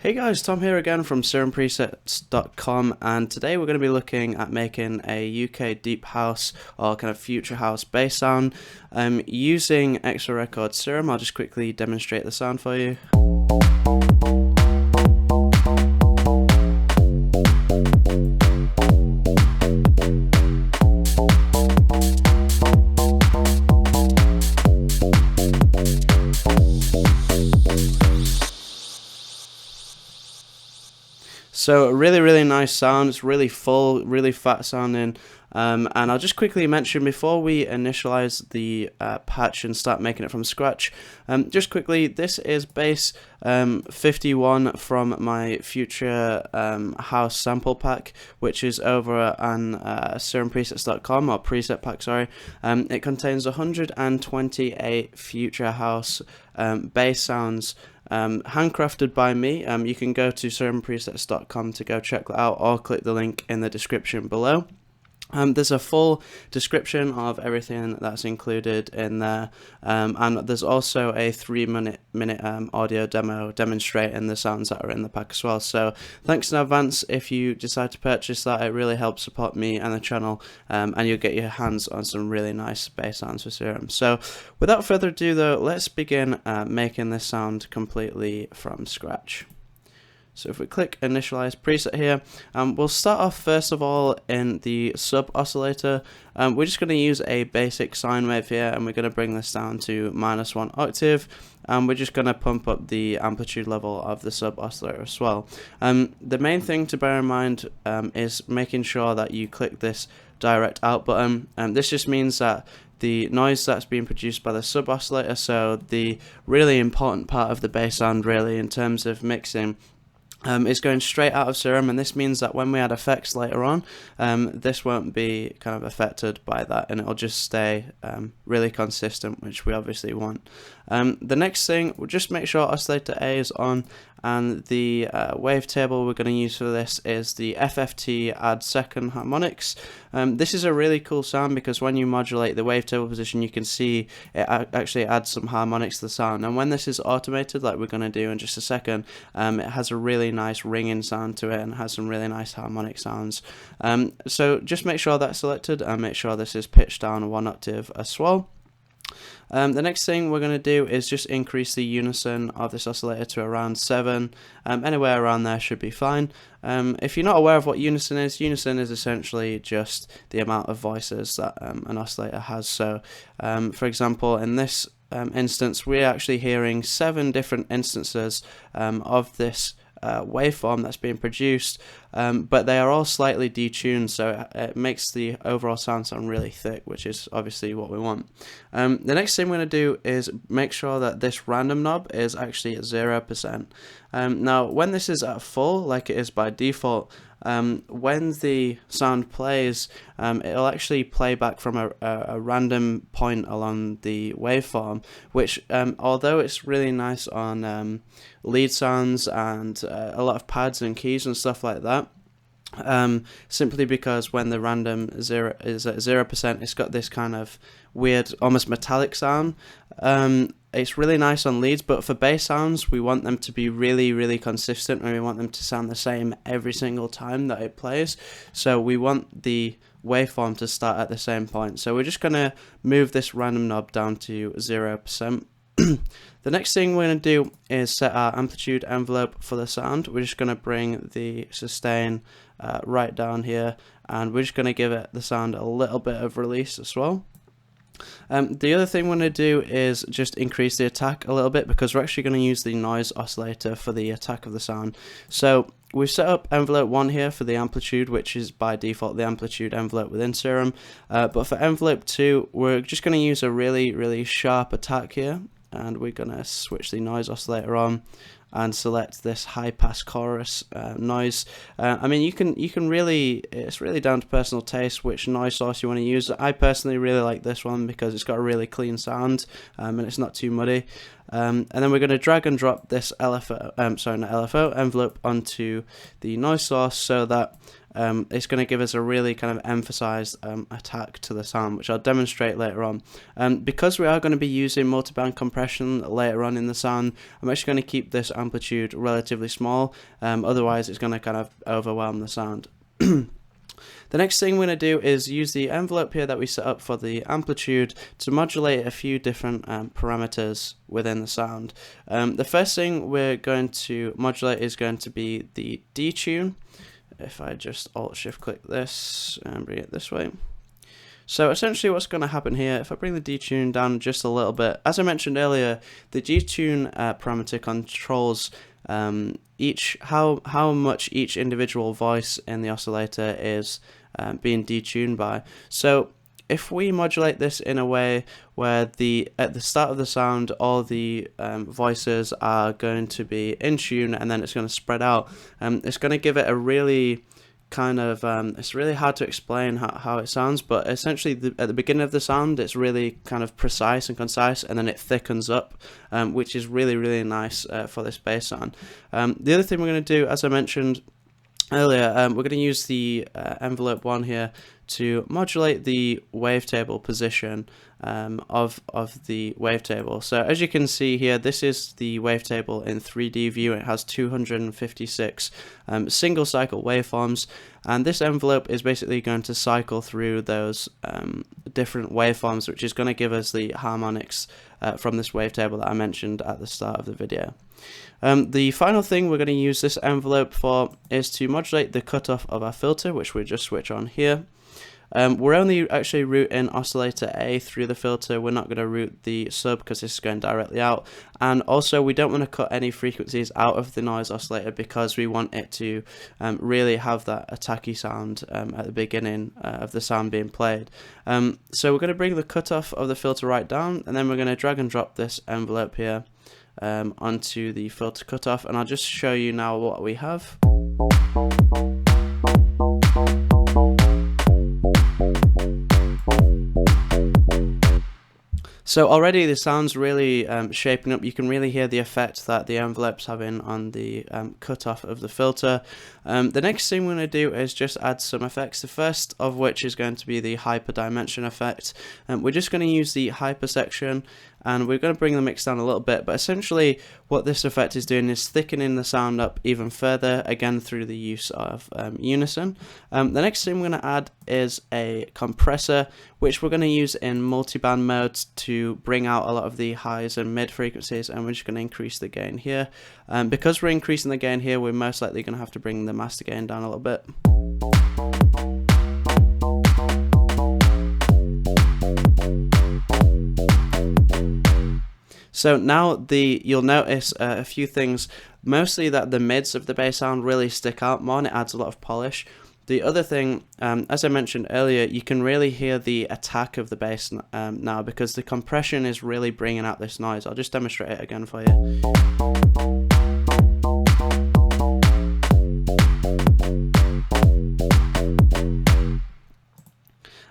Hey guys, Tom here again from SerumPresets.com, and today we're going to be looking at making a UK deep house or kind of future house bass sound using extra record Serum. I'll just quickly demonstrate the sound for you. So a really nice sound. It's really full, really fat sounding, and I'll just quickly mention before we initialize the patch and start making it from scratch, just quickly, this is bass 51 from my future house sample pack, which is over on SerumPresets.com, or preset pack, sorry. It contains 128 future house bass sounds, handcrafted by me. You can go to SerumPresets.com to go check that out, or click the link in the description below. There's a full description of everything that's included in there, and there's also a 3-minute audio demo demonstrating the sounds that are in the pack as well. So thanks in advance if you decide to purchase that. It really helps support me and the channel, and you'll get your hands on some really nice bass sounds for Serum. So without further ado though, let's begin making this sound completely from scratch. So if we click initialize preset here, we'll start off first of all in the sub oscillator. We're just going to use a basic sine wave here, and we're going to bring this down to -1 octave, and we're just going to pump up the amplitude level of the sub oscillator as well. The main thing to bear in mind is making sure that you click this direct out button. This just means that the noise that's being produced by the sub oscillator, so the really important part of the bass sound really in terms of mixing, is going straight out of Serum, and this means that when we add effects later on, this won't be kind of affected by that, and it'll just stay really consistent, which we obviously want. The next thing, we'll just make sure oscillator A is on, and the wavetable we're going to use for this is the FFT add second harmonics. This is a really cool sound because when you modulate the wavetable position, you can see it actually adds some harmonics to the sound, and when this is automated like we're going to do in just a second, it has a really nice ringing sound to it and has some really nice harmonic sounds. So just make sure that's selected, and make sure this is pitched down 1 octave as well. The next thing we're going to do is just increase the unison of this oscillator to around 7. Anywhere around there should be fine. If you're not aware of what unison is essentially just the amount of voices that an oscillator has. So for example, in this instance, we're actually hearing 7 different instances of this waveform that's being produced, but they are all slightly detuned, so it makes the overall sound really thick, which is obviously what we want. The next thing we're going to do is make sure that this random knob is actually at 0%. Now when this is at full, like it is by default, when the sound plays, it'll actually play back from a random point along the waveform, which although it's really nice on lead sounds and a lot of pads and keys and stuff like that, simply because when the random is at 0%, it's got this kind of weird, almost metallic sound. It's really nice on leads, but for bass sounds, we want them to be really consistent, and we want them to sound the same every single time that it plays. So we want the waveform to start at the same point. So we're just going to move this random knob down to 0%. The next thing we're going to do is set our amplitude envelope for the sound. We're just going to bring the sustain right down here, and we're just going to give it the sound a little bit of release as well. The other thing we're going to do is just increase the attack a little bit, because we're actually going to use the noise oscillator for the attack of the sound. So we've set up envelope 1 here for the amplitude, which is by default the amplitude envelope within Serum, but for envelope 2 we're just going to use a really sharp attack here, and we're going to switch the noise oscillator on and select this high pass chorus noise. I mean, you can really, it's really down to personal taste which noise source you want to use. I personally really like this one because it's got a really clean sound, and it's not too muddy. and then we're going to drag and drop this LFO envelope onto the noise source so that it's going to give us a really kind of emphasized attack to the sound, which I'll demonstrate later on. Because we are going to be using multiband compression later on in the sound, I'm actually going to keep this amplitude relatively small, otherwise it's going to kind of overwhelm the sound. The next thing we're going to do is use the envelope here that we set up for the amplitude to modulate a few different parameters within the sound. The first thing we're going to modulate is going to be the detune. If I just Alt-Shift click this and bring it this way. So essentially what's going to happen here, if I bring the detune down just a little bit, as I mentioned earlier, the detune parameter controls how much each individual voice in the oscillator is being detuned by. So if we modulate this in a way where at the start of the sound all the voices are going to be in tune and then it's going to spread out, it's going to give it a really kind of it's really hard to explain how it sounds, but essentially at the beginning of the sound it's really kind of precise and concise, and then it thickens up, which is really nice for this bass sound. The other thing we're going to do, as I mentioned earlier, we're going to use the envelope 1 here to modulate the wavetable position of the wavetable. So as you can see here, this is the wavetable in 3D view. It has 256 single cycle waveforms, and this envelope is basically going to cycle through those different waveforms, which is going to give us the harmonics from this wavetable that I mentioned at the start of the video. The final thing we're going to use this envelope for is to modulate the cutoff of our filter, which we just switch on here. We're only actually routing oscillator A through the filter. We're not going to route the sub because this is going directly out, and also we don't want to cut any frequencies out of the noise oscillator because we want it to really have that attacky sound at the beginning of the sound being played. So we're going to bring the cutoff of the filter right down, and then we're going to drag and drop this envelope here onto the filter cutoff, and I'll just show you now what we have. So already the sound's really shaping up. You can really hear the effect that the envelope's having on the cutoff of the filter. The next thing we're going to do is just add some effects, the first of which is going to be the hyperdimension effect. We're just going to use the hyper section, and we're going to bring the mix down a little bit, but essentially what this effect is doing is thickening the sound up even further, again through the use of unison. The next thing we're going to add is a compressor, which we're going to use in multiband modes to bring out a lot of the highs and mid frequencies, and we're just going to increase the gain here. Because we're increasing the gain here, we're most likely going to have to bring the master gain down a little bit. So now you'll notice a few things, mostly that the mids of the bass sound really stick out more and it adds a lot of polish. The other thing, as I mentioned earlier, you can really hear the attack of the bass now because the compression is really bringing out this noise. I'll just demonstrate it again for you.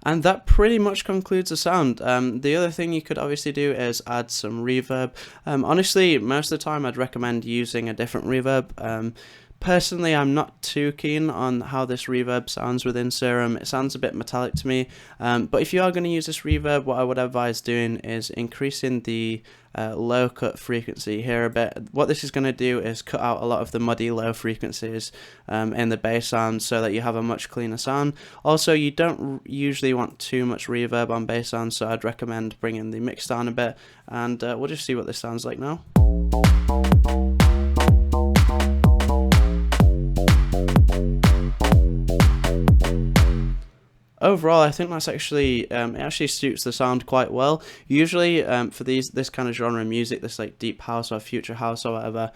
And that pretty much concludes the sound. The other thing you could obviously do is add some reverb. Honestly, most of the time I'd recommend using a different reverb. Personally, I'm not too keen on how this reverb sounds within Serum. It sounds a bit metallic to me, but if you are going to use this reverb, what I would advise doing is increasing the low cut frequency here a bit. What this is going to do is cut out a lot of the muddy low frequencies in the bass sound so that you have a much cleaner sound. Also, you don't usually want too much reverb on bass sound, so I'd recommend bringing the mix down a bit, and we'll just see what this sounds like now. Overall, I think that's actually it actually suits the sound quite well. Usually, for this kind of genre of music, this like deep house or future house or whatever,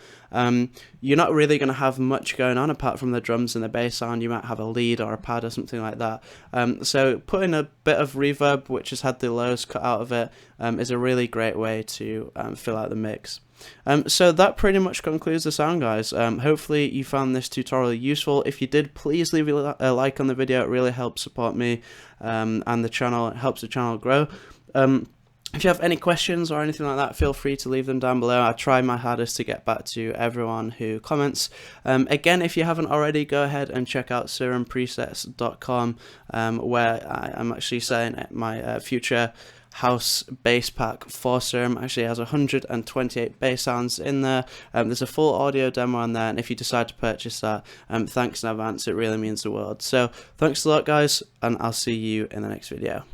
you're not really going to have much going on apart from the drums and the bass sound. You might have a lead or a pad or something like that. So putting a bit of reverb, which has had the lows cut out of it, is a really great way to fill out the mix. So that pretty much concludes the sound, guys. Hopefully you found this tutorial useful. If you did, please leave a like on the video. It really helps support me and the channel. It helps the channel grow. If you have any questions or anything like that, feel free to leave them down below. I try my hardest to get back to everyone who comments. Again, if you haven't already, go ahead and check out SerumPresets.com, where I'm actually selling my future house bass pack for Serum. Actually has 128 bass sounds in there. There's a full audio demo on there, and if you decide to purchase that, thanks in advance. It really means the world. So thanks a lot, guys, and I'll see you in the next video.